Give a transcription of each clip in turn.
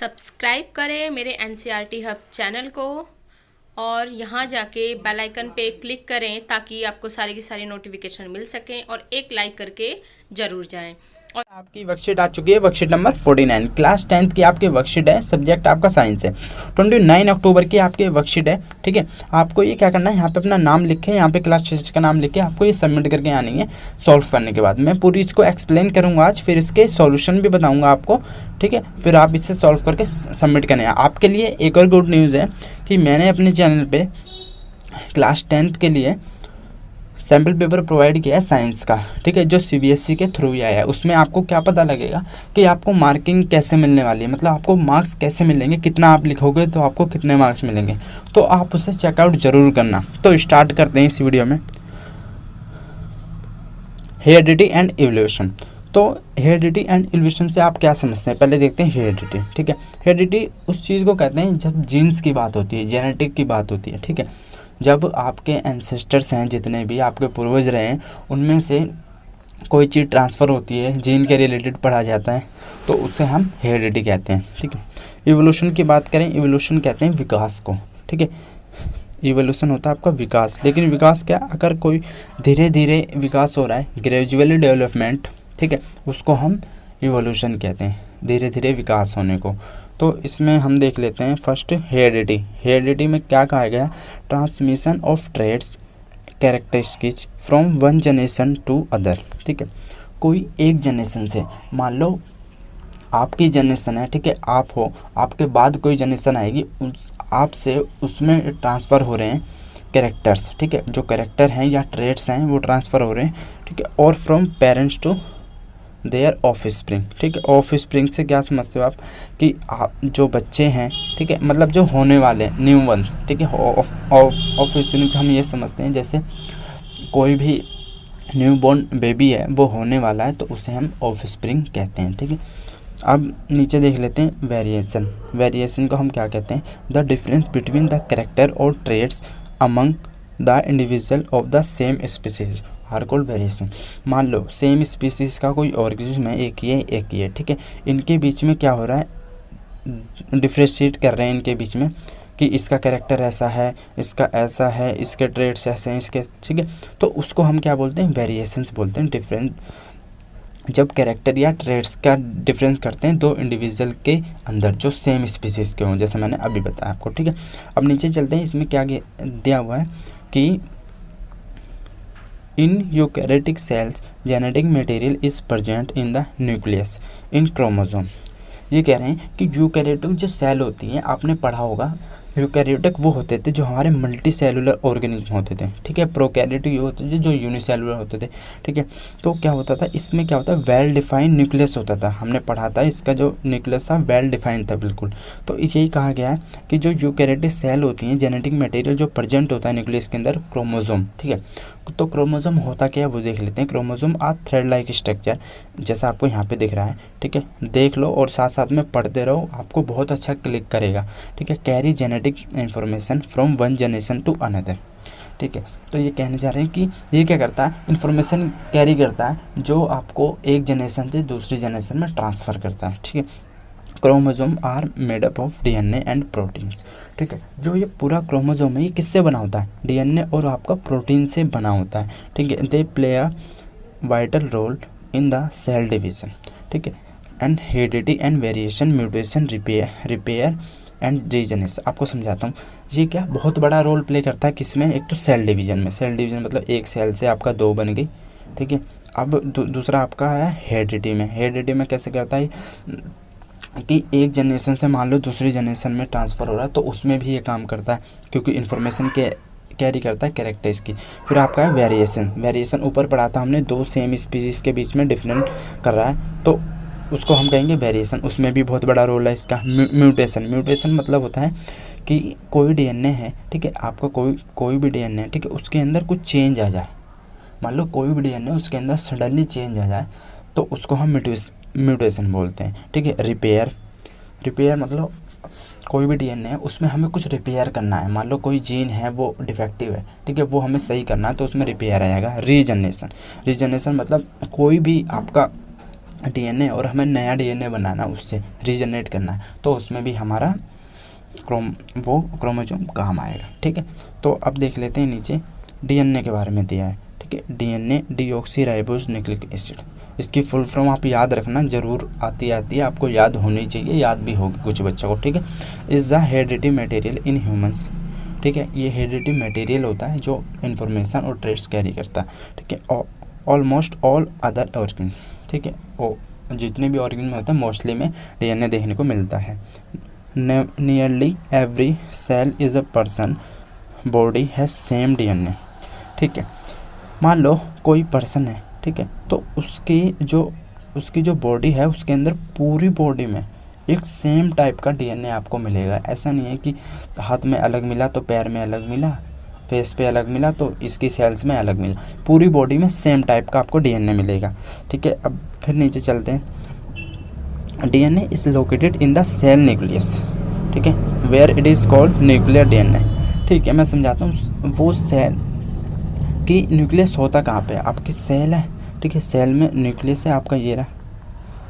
Subscribe करें मेरे NCERT hub channel को और यहाँ जाके बेल आइकन पे क्लिक करें ताकि आपको सारी की सारी नोटिफिकेशन मिल सकें और एक लाइक करके ज़रूर जाएं। और आपकी वर्कशीट आ चुकी है, वर्कशीट नंबर 49 क्लास 10th की आपकी वर्कशीट है, सब्जेक्ट आपका साइंस है। 29 अक्टूबर की आपकी वर्कशीट है। ठीक है, आपको ये क्या करना है, यहाँ पे अपना नाम लिखें, यहाँ पे क्लास टीचर का नाम लिखे, आपको ये सबमिट करके आनी है। सॉल्व करने के बाद मैं पूरी इसको एक्सप्लेन करूँगा आज, फिर इसके सॉल्यूशन भी बताऊँगा आपको। ठीक है, फिर आप इससे सॉल्व करके सबमिट करने। आपके लिए एक और गुड न्यूज़ है कि मैंने अपने चैनल पर क्लास 10th के लिए सैम्पल पेपर प्रोवाइड किया है साइंस का। ठीक है, जो सीबीएसई के थ्रू ही आया है। उसमें आपको क्या पता लगेगा कि आपको मार्किंग कैसे मिलने वाली है, मतलब आपको मार्क्स कैसे मिलेंगे, कितना आप लिखोगे तो आपको कितने मार्क्स मिलेंगे, तो आप उसे चेकआउट ज़रूर करना। तो स्टार्ट करते हैं इस वीडियो में। Heredity and evolution. तो हेरिडिटी एंड इवोल्यूशन से आप क्या समझते हैं, पहले देखते हैं हेरिडिटी। ठीक है, हेरिडिटी उस चीज़ को कहते हैं जब जीन्स की बात होती है, जेनेटिक की बात होती है। ठीक है, जब आपके एंसेस्टर्स हैं, जितने भी आपके पूर्वज रहे हैं, उनमें से कोई चीज़ ट्रांसफ़र होती है, जीन के रिलेटेड पढ़ा जाता है, तो उसे हम हेरिडिटी कहते हैं। ठीक है, इवोल्यूशन की बात करें, इवोल्यूशन कहते हैं विकास को। ठीक है, इवोल्यूशन होता है आपका विकास, लेकिन विकास क्या, अगर कोई धीरे धीरे विकास हो रहा है, ग्रेजुअली डेवलपमेंट, ठीक है, उसको हम इवोल्यूशन कहते हैं, धीरे धीरे विकास होने को। तो इसमें हम देख लेते हैं फर्स्ट हेरिडिटी। हेरिडिटी में क्या कहा गया, transmission of traits characteristics from one generation to other. ठीक है, कोई एक जनरेशन से, मान लो आपकी जनरेशन है, ठीक है, आप हो, आपके बाद कोई जनरेशन आएगी, उस आपसे उसमें ट्रांसफ़र हो रहे हैं कैरेक्टर्स। ठीक है, जो कैरेक्टर हैं या ट्रेड्स हैं वो ट्रांसफ़र हो रहे हैं। ठीक है, और from parents to their offspring. ठीक है, ऑफ स्प्रिंग से क्या समझते हो आप, कि आप जो बच्चे हैं, ठीक है, मतलब जो होने वाले न्यू वंस। ठीक है, ऑफ स्प्रिंग हम ये समझते हैं जैसे कोई भी न्यू बॉर्न बेबी है, वो होने वाला है, तो उसे हम ऑफ स्प्रिंग कहते हैं। ठीक है, अब नीचे देख लेते हैं वेरिएशन। वेरिएशन को हम क्या कहते हैं, the difference between the character और traits among the individual of the same species are called variation. मान लो सेम स्पीसीज़ का कोई ऑर्गेनिज्म है, एक ये एक ये, ठीक है, इनके बीच में क्या हो रहा है, डिफ्रेंशिएट कर रहे हैं इनके बीच में कि इसका कैरेक्टर ऐसा है, इसका ऐसा है, इसके ट्रेड्स ऐसे हैं, इसके। ठीक है, तो उसको हम क्या बोलते हैं, वेरिएशंस बोलते हैं। डिफरेंट जब कैरेक्टर या ट्रेड्स का डिफरेंस करते हैं दो इंडिविजुअल के अंदर जो सेम स्पीसीज़ के हों, जैसे मैंने अभी बताया आपको। ठीक है, अब नीचे चलते हैं, इसमें क्या दिया हुआ है कि in eukaryotic cells genetic material is present in the nucleus in chromosome. ये कह रहे हैं कि यूकैरियोटिक जो सेल होती हैं, आपने पढ़ा होगा, यूकैरियोटिक वो होते थे जो हमारे मल्टी सेलुलर ऑर्गेनिज्म होते थे। ठीक है, प्रोकैरियोटिक ये होते थे जो यूनिसेलुलर होते थे। ठीक है, तो क्या होता था, इसमें क्या होता है, वेल डिफाइंड न्यूक्लियस होता था, हमने पढ़ा था, इसका जो न्यूक्लियस था वेल डिफाइंड था बिल्कुल। तो यही कहा गया है कि जो यूकैरियोटिक सेल होती हैं, जेनेटिक मटेरियल जो प्रेजेंट होता है न्यूक्लियस के अंदर, क्रोमोसोम। ठीक है, तो क्रोमोसोम होता क्या है वो देख लेते हैं। Chromosome are thread like structure, जैसा आपको यहाँ पे दिख रहा है। ठीक है, देख लो और साथ साथ में पढ़ते रहो, आपको बहुत अच्छा क्लिक करेगा। ठीक है, carry genetic information from one generation to another. ठीक है, तो ये कहने जा रहे हैं कि ये क्या करता है, इन्फॉर्मेशन कैरी करता है जो आपको एक जनरेशन से दूसरी जनरेशन में ट्रांसफ़र करता है। ठीक है, chromosome are made up of DNA and proteins. ठीक है, जो ये पूरा क्रोमोसोम है ये किससे बना होता है, डीएनए और आपका प्रोटीन से बना होता है। ठीक है, they play a vital role in the cell division. ठीक है, and heredity and variation, mutation, repair and regeneration. आपको समझाता हूँ, ये क्या बहुत बड़ा रोल प्ले करता है किसमें, एक तो सेल डिवीजन में। सेल डिवीजन मतलब एक सेल से आपका दो बन गई। ठीक है, अब दूसरा आपका है हेरिडिटी में। हेरिडिटी में कैसे करता है कि एक जनरेशन से मान लो दूसरी जनरेशन में ट्रांसफ़र हो रहा है, तो उसमें भी ये काम करता है क्योंकि इन्फॉर्मेशन के कैरी करता है कैरेक्टर्स की। फिर आपका है वेरिएशन। वेरिएशन ऊपर पढ़ा था हमने, दो सेम स्पीसीज़ के बीच में डिफरेंट कर रहा है, तो उसको हम कहेंगे वेरिएशन। उसमें भी बहुत बड़ा रोल है इसका। म्यूटेशन। म्यूटेशन मतलब होता है कि कोई डीएनए है, ठीक है, आपका कोई भी डीएनए है, ठीक है, उसके अंदर कुछ चेंज आ जाए। मान लो कोई भी डीएनए उसके अंदर सडनली चेंज आ जाए, तो उसको हम म्यूटेशन बोलते हैं। ठीक है, रिपेयर मतलब कोई भी डीएनए है उसमें हमें कुछ रिपेयर करना है। मान लो कोई जीन है वो डिफेक्टिव है, ठीक है, वो हमें सही करना है, तो उसमें रिपेयर आएगा। रीजनरेशन मतलब कोई भी आपका डीएनए और हमें नया डीएनए बनाना, उससे रीजनरेट करना है, तो उसमें भी हमारा क्रोमोसोम काम आएगा। ठीक है, तो अब देख लेते हैं नीचे डीएनए के बारे में दिया है। ठीक है, डीएनए डीऑक्सीराइबोज न्यूक्लिक एसिड, इसकी फुल फॉर्म आप याद रखना, ज़रूर आती है, आपको याद होनी चाहिए, याद भी होगी कुछ बच्चों को। ठीक है, is the heredity material in humans. ठीक है, ये हेरिडिटी मटेरियल होता है जो इन्फॉर्मेशन और ट्रेड्स कैरी करता है। ठीक है, ऑलमोस्ट ऑल अदर ऑर्गन। ठीक है, वो जितने भी ऑर्गन में होता है मोस्टली में डीएनए देखने को मिलता है। Nearly every cell is a person body has same DNA. ठीक है, मान लो कोई पर्सन है, ठीक है, तो उसकी जो बॉडी है उसके अंदर पूरी बॉडी में एक सेम टाइप का डीएनए आपको मिलेगा। ऐसा नहीं है कि हाथ में अलग मिला तो पैर में अलग मिला, फेस पे अलग मिला तो इसकी सेल्स में अलग मिला, पूरी बॉडी में सेम टाइप का आपको डीएनए मिलेगा। ठीक है, अब फिर नीचे चलते हैं। DNA is located in the cell nucleus. ठीक है, where it is called nuclear DNA. ठीक है, मैं समझाता हूँ। वो सेल की न्यूक्लियस होता कहाँ पे है, आपकी सेल है। ठीक है, सेल में न्यूक्लियस है आपका, ये रहा,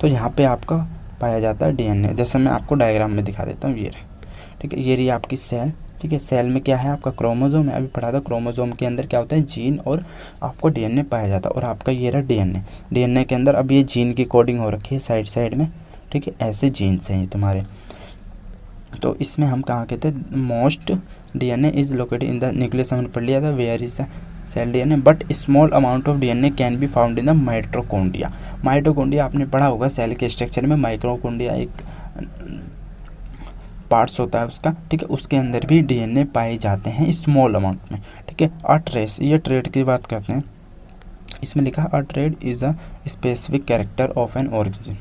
तो यहाँ पे आपका पाया जाता है डीएनए। जैसे मैं आपको डायग्राम में दिखा देता हूँ, ये रहा। ठीक है, ये रही आपकी सेल। ठीक है, सेल में क्या है आपका क्रोमोसोम है, अभी पढ़ा था। क्रोमोसोम के अंदर क्या होता है, जीन और आपको डीएनए पाया जाता है। और आपका ये रहा डीएनए। डीएनए के अंदर अब ये जीन की कोडिंग हो रखी है साइड साइड में। ठीक है, ऐसे जीन्स हैं ये तुम्हारे। तो इसमें हम कहाँ कहते हैं, most DNA is located in the nucleus, हमने पढ़ लिया था। Where is cell DNA but small amount of DNA can be found in the mitochondria. Mitochondria आपने पढ़ा होगा, सेल के स्ट्रक्चर में माइटोकॉन्ड्रिया एक पार्ट्स होता है उसका। ठीक है, उसके अंदर भी डीएनए पाए जाते हैं स्मॉल अमाउंट में। ठीक है, अ ट्रेस, ये ट्रेड की बात करते हैं। इसमें लिखा a trait is a specific character of an organism.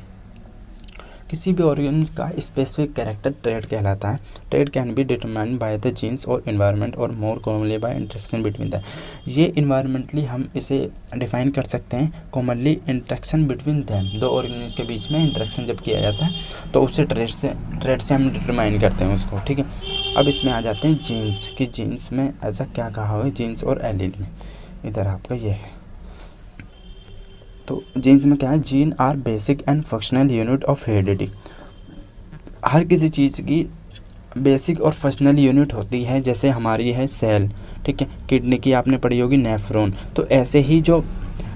किसी भी ऑर्गेनिज्म का स्पेसिफिक कैरेक्टर ट्रेड कहलाता है। Trait can be determined by the genes or environment or more commonly by interaction between the. ये इन्वायरमेंटली हम इसे डिफाइन कर सकते हैं, कॉमनली इंटरेक्शन बिटवीन दैम, दो ऑर्गेनिज्म के बीच में इंटरेक्शन जब किया जाता है तो उसे ट्रेड से हम डिटरमाइन करते हैं उसको। ठीक है, अब इसमें आ जाते हैं जीन्स, कि जीन्स में ऐसा क्या कहा हुआ है, जीन्स और एलील में। इधर आपका ये है, तो जीन्स में क्या है, gene are basic and functional unit of heredity. हर किसी चीज़ की बेसिक और फंक्शनल यूनिट होती है, जैसे हमारी है सेल। ठीक है, किडनी की आपने पढ़ी होगी नेफ्रॉन। तो ऐसे ही जो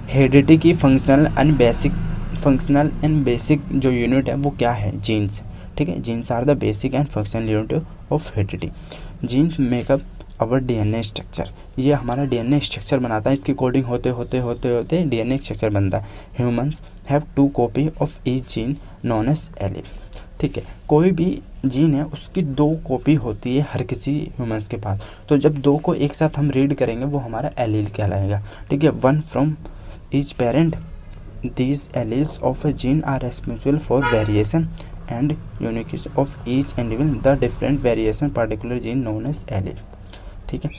हेरिडिटी की फंक्शनल एंड बेसिक जो यूनिट है वो क्या है, जीन्स। ठीक है, genes are the basic and functional unit of heredity. Genes make up our DNA structure, ये हमारा डीएनए स्ट्रक्चर बनाता है। इसकी कोडिंग होते होते डीएनए स्ट्रक्चर बनता है। Humans have 2 copy of each gene known as allele. ठीक है, कोई भी जीन है उसकी 2 कॉपी होती है हर किसी ह्यूमंस के पास। तो जब 2 को एक साथ हम रीड करेंगे वो हमारा एलील कहलाएगा। ठीक है, 1 from each parent, these alleles of a gene are responsible for variation and uniqueness of each individual, the different variation particular gene known as allele. ठीक है,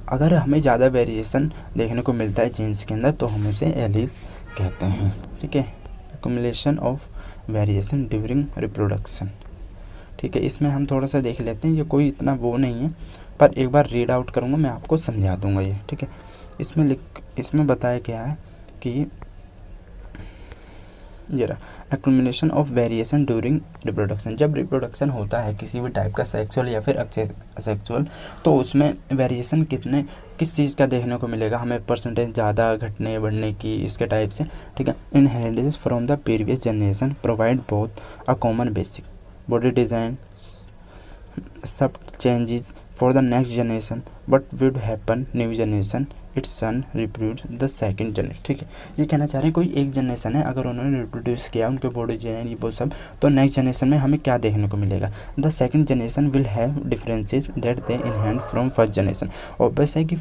अगर हमें ज़्यादा वेरिएशन देखने को मिलता है जीन्स के अंदर तो हम उसे एलील कहते हैं। ठीक है, accumulation of variation during reproduction. ठीक है, इसमें हम थोड़ा सा देख लेते हैं, ये कोई इतना वो नहीं है, पर एक बार रीड आउट करूँगा मैं आपको समझा दूँगा ये। ठीक है, इसमें बताया गया है कि ये रहा, accumulation of variation during reproduction. जब रिप्रोडक्शन होता है किसी भी टाइप का, सेक्सुअल या फिर असेक्सुअल, तो उसमें वेरिएशन किस चीज़ का देखने को मिलेगा हमें, परसेंटेज ज़्यादा घटने बढ़ने की, इसके टाइप से। ठीक है, inheritance from the previous generation provide both a common basic body design सब changes for the next generation but would happen new generation it's son reproduce the second generation. ठीक है, ये कहना चाह रहे हैं कोई एक जनरेशन है, अगर उन्होंने रिप्रोड्यूस किया उनके बॉडी डिजाइन वो सब, तो नेक्स्ट जनरेशन में हमें क्या देखने को मिलेगा, the second generation will have differences that they inherit from first generation. Obvious है कि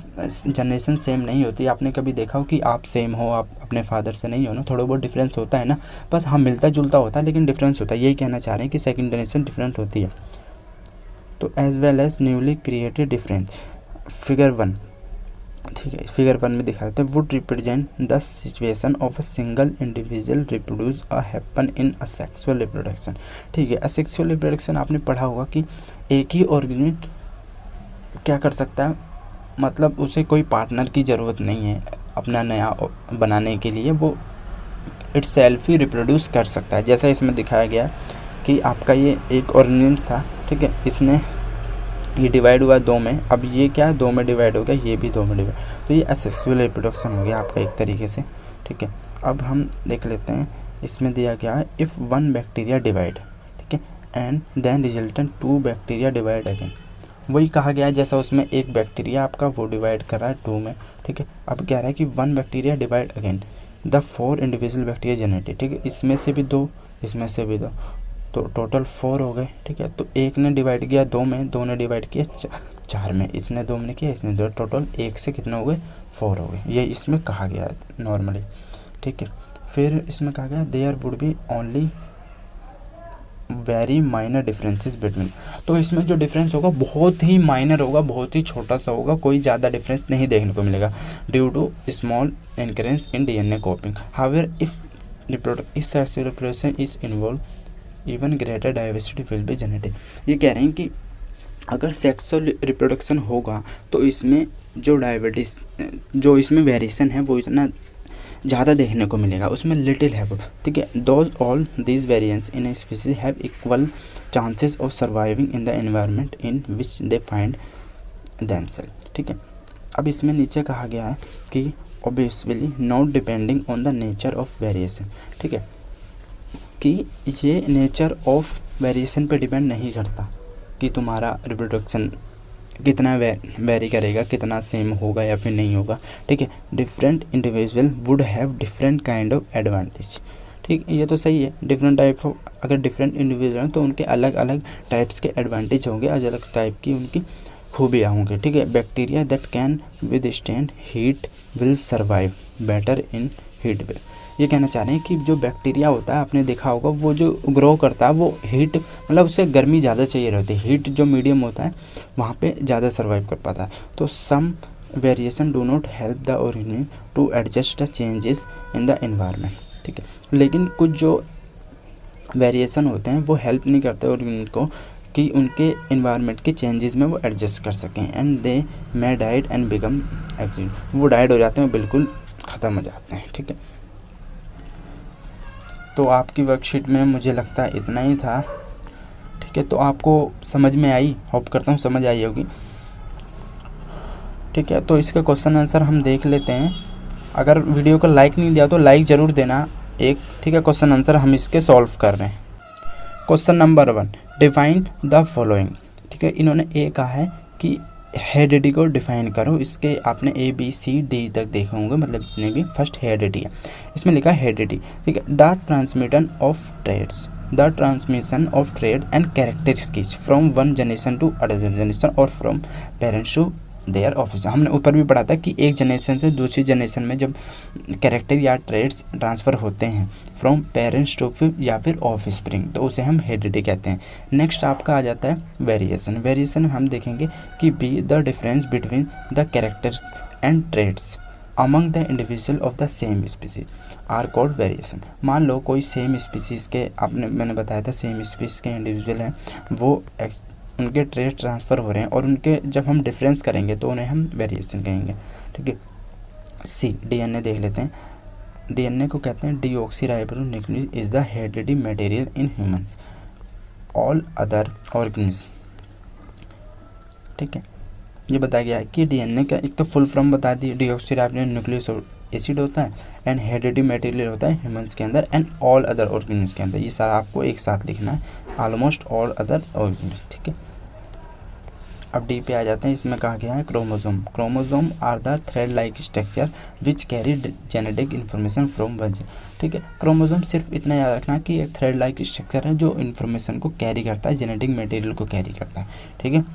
जनरेशन सेम नहीं होती। आपने कभी देखा हो कि आप सेम हो, आप अपने फादर से नहीं हो ना, थोड़ा बहुत डिफरेंस होता है ना, बस हाँ मिलता जुलता होता है लेकिन डिफरेंस होता है। यही कहना चाह रहे हैं कि सेकंड जनरेशन डिफरेंट होती है। तो as well as newly created difference, figure 1। ठीक है, फिगर 1 में दिखा देते हैं, would represent the situation of a single individual reproduce a happen in asexual reproduction. ठीक है, असेक्सुअल रिप्रोडक्शन आपने पढ़ा होगा कि एक ही ऑर्गेनिज्म क्या कर सकता है, मतलब उसे कोई पार्टनर की ज़रूरत नहीं है अपना नया बनाने के लिए, वो इटसेल्फ ही रिप्रोड्यूस कर सकता है। जैसा इसमें दिखाया गया कि आपका ये एक ऑर्गेनिज्म था, ठीक है, इसने ये डिवाइड हुआ दो में, अब ये क्या है, दो में डिवाइड हो गया, ये भी दो में डिवाइड, तो ये असेक्सुअल रिप्रोडक्शन हो गया आपका एक तरीके से, ठीक है। अब हम देख लेते हैं, इसमें दिया गया है इफ़ वन बैक्टीरिया डिवाइड, ठीक है, and then resultant two bacteria divide again, वही कहा गया है जैसा उसमें एक बैक्टीरिया आपका वो डिवाइड कर रहा है टू में, ठीक है। अब कह रहा है कि one bacteria divide again the 4 individual bacteria generated, ठीक है, इसमें से भी 2, इसमें से भी 2, तो टोटल 4 हो गए, ठीक है। तो एक ने डिवाइड किया 2 में, 2 ने डिवाइड किया 4 में, इसने 2 में किया, इसने 2, टोटल 1 से कितने हो गए, 4 हो गए। ये इसमें कहा गया है नॉर्मली, ठीक है। फिर इसमें कहा गया there would be only very minor differences between, तो इसमें जो डिफरेंस होगा बहुत ही माइनर होगा, बहुत ही छोटा सा होगा, कोई ज़्यादा डिफरेंस नहीं देखने को मिलेगा due to small increase in DNA copying. However if reproduction is involve even greater diversity will be generated. ये कह रहे हैं कि अगर सेक्सुअल रिप्रोडक्शन होगा तो इसमें जो डायबिटीज, जो इसमें वेरिएशन है वो इतना ज़्यादा देखने को मिलेगा, उसमें लिटिल है वो, ठीक है। Those all these variance in a species have equal chances of surviving in the environment in which they find themself, ठीक है। अब इसमें नीचे कहा गया है कि obviously not depending on the nature of variation, ठीक है, कि ये नेचर ऑफ वेरिएशन पे डिपेंड नहीं करता कि तुम्हारा रिप्रोडक्शन कितना वेरी करेगा, कितना सेम होगा या फिर नहीं होगा, ठीक है। Different individual would have different kind of advantage, ठीक, ये तो सही है। डिफरेंट टाइप ऑफ, अगर डिफरेंट इंडिविजुअल हैं तो उनके अलग अलग टाइप्स के एडवांटेज होंगे, अलग अलग टाइप की उनकी खूबियाँ होंगी, ठीक है। Bacteria that can withstand heat will survive better in heat wave. ये कहना चाह रहे हैं कि जो बैक्टीरिया होता है, आपने देखा होगा वो जो ग्रो करता है वो हीट, मतलब उसे गर्मी ज़्यादा चाहिए रहती है, हीट जो मीडियम होता है वहाँ पे ज़्यादा सर्वाइव कर पाता है। तो some variation do not help the organism to adjust the changes in the environment, ठीक है। लेकिन कुछ जो वेरिएशन होते हैं वो हेल्प नहीं करते ऑर्गेनिज्म को कि उनके इन्वायरमेंट के चेंजेस में वो एडजस्ट कर सकें, and they may died and become accident, वो डाइड हो जाते हैं, बिल्कुल ख़त्म हो जाते हैं, ठीक है। तो आपकी वर्कशीट में मुझे लगता है इतना ही था, ठीक है। तो आपको समझ में आई, होप करता हूँ समझ आई होगी, ठीक है। तो इसका क्वेश्चन आंसर हम देख लेते हैं। अगर वीडियो को लाइक नहीं दिया तो लाइक ज़रूर देना एक, ठीक है। क्वेश्चन आंसर हम इसके सॉल्व कर रहे हैं। Question number 1, define the following, ठीक है। इन्होंने ए कहा है कि हेरिडिटी को डिफाइन करो, इसके आपने ABCD तक देखे होंगे, मतलब जितने भी फर्स्ट हेरिडिटी है, इसमें लिखा है हेरिडिटी, ठीक है। The transmission of traits, the transmission of trait and characteristics from one generation to other generation और from parents to their offices. हमने ऊपर भी पढ़ा था कि एक जनरेशन से दूसरी जनरेशन में जब कैरेक्टर या ट्रेड्स ट्रांसफ़र होते हैं फ्रॉम पेरेंट्स टू या फिर ऑफ स्प्रिंग, तो उसे हम हेरिडिटी कहते हैं। नेक्स्ट आपका आ जाता है वेरिएशन। वेरिएशन हम देखेंगे कि be the difference between the characters and traits among the individual of the same species are called variation. मान लो कोई सेम स्पीसीज़ के, मैंने बताया था सेम स्पीसीज़ के इंडिविजुअल हैं, वो उनके ट्रेड ट्रांसफ़र हो रहे हैं और उनके जब हम डिफरेंस करेंगे तो उन्हें हम वेरिएशन कहेंगे, ठीक है। सी DNA देख लेते हैं। DNA को कहते हैं deoxyribonucleotide is the heredity material in humans all other organism, ठीक है। ये बताया गया है कि DNA का एक तो फुल फॉर्म बता दी, डीऑक्सीराइबोन्यूक्लिक एसिड होता है एंड हेरिडिटी मटेरियल होता है ह्यूमंस के अंदर एंड ऑल अदर ऑर्गेनिज्म के अंदर। ये सारा आपको एक साथ लिखना है, ऑलमोस्ट ऑल अदर ऑर्गेनिज्म, ठीक है। अब डी पे आ जाते हैं। इसमें कहा गया है chromosome. Chromosome are the thread like structure which carry genetic information from one, ठीक है। क्रोमोसोम सिर्फ इतना याद रखना कि एक थ्रेड लाइक स्ट्रक्चर है जो इन्फॉर्मेशन को कैरी करता है, जेनेटिक मटेरियल को कैरी करता है, ठीक है।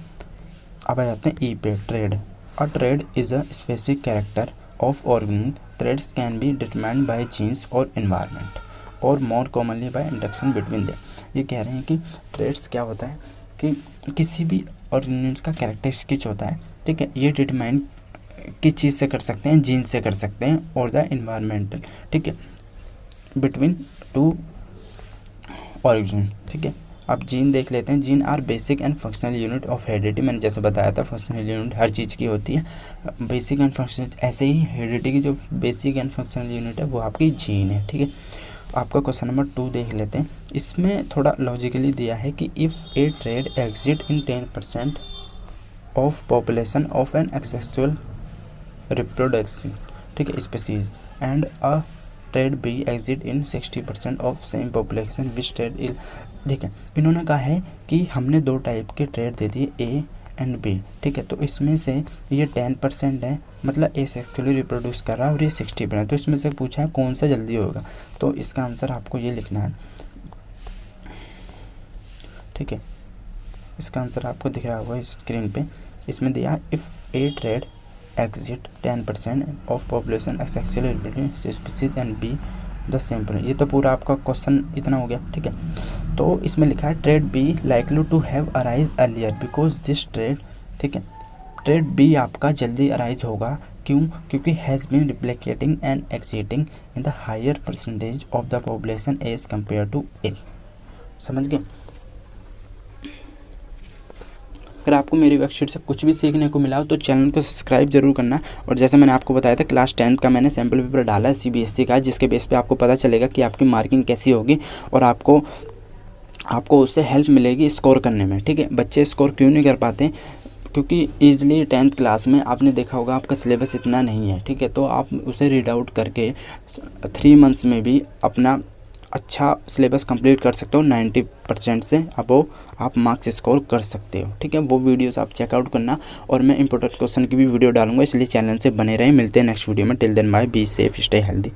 अब आ जाते हैं ई पे, trait. A trait is a specific character of organism. Traits can be determined by genes और एनवायरनमेंट और more commonly by induction between them. ये कह रहे हैं कि ट्रेड्स क्या होता है कि किसी भी ऑर्गेनिज्म का कैरेक्टरिस्टिक होता है, ठीक है। ये डिटरमाइन किस चीज़ से कर सकते हैं, जीन से कर सकते हैं और द एनवायरमेंटल, ठीक है, बिटवीन टू ऑर्गेनिज्म, ठीक है। अब जीन देख लेते हैं। Gene are basic and functional unit of heredity. मैंने जैसे बताया था फंक्शनल यूनिट हर चीज़ की होती है, बेसिक एंड फंक्शनल, ऐसे ही हेरिडिटी की जो बेसिक एंड फंक्शनल यूनिट है वो आपकी जीन है, ठीक है। आपका क्वेश्चन नंबर 2 देख लेते हैं। इसमें थोड़ा लॉजिकली दिया है कि if a trait exit in 10% of population of an asexual reproduction, ठीक है, species and a trait B exit in 60% of same population which trait ill. देखिए इन्होंने कहा है कि हमने 2 टाइप के ट्रेड दे दिए ए एंड बी, ठीक है, तो इसमें से ये 10% है, मतलब ए सेक्सुअली रिप्रोड्यूस कर रहा है और ये 60%, तो इसमें से पूछा है कौन सा जल्दी होगा, तो इसका आंसर आपको ये लिखना है, ठीक है। इसका आंसर आपको दिख रहा होगा स्क्रीन पे। इसमें दिया if a trait exit 10% of population sexually reproduce species and be the same. ये तो पूरा आपका क्वेश्चन इतना हो गया, ठीक है। तो इसमें लिखा है trait be likely to have arise earlier because this trait, ठीक है, ट्रेड बी आपका जल्दी अराइज होगा, क्यों? क्योंकि has been replicating and exiting in the higher percentage of the population as compare to A. समझ गए? अगर आपको मेरी वर्कशीट से कुछ भी सीखने को मिला हो तो चैनल को सब्सक्राइब जरूर करना। और जैसे मैंने आपको बताया था क्लास 10th का मैंने सैम्पल पेपर डाला है CBSE का, जिसके बेस पे आपको पता चलेगा कि आपकी मार्किंग कैसी होगी और आपको उससे हेल्प मिलेगी स्कोर करने में, ठीक है। बच्चे स्कोर क्यों नहीं कर पाते? क्योंकि ईज़िली 10th क्लास में आपने देखा होगा आपका सिलेबस इतना नहीं है, ठीक है, तो आप उसे रीड आउट करके 3 मंथ्स में भी अपना अच्छा सिलेबस कंप्लीट कर सकते हो। 90% से अब आप मार्क्स स्कोर कर सकते हो, ठीक है। वो वीडियोस आप चेकआउट करना और मैं इंपॉर्टेंट क्वेश्चन की भी वीडियो डालूंगा, इसलिए चैनल से बने रहें। मिलते हैं नेक्स्ट वीडियो में। Till then bye, be safe, stay healthy.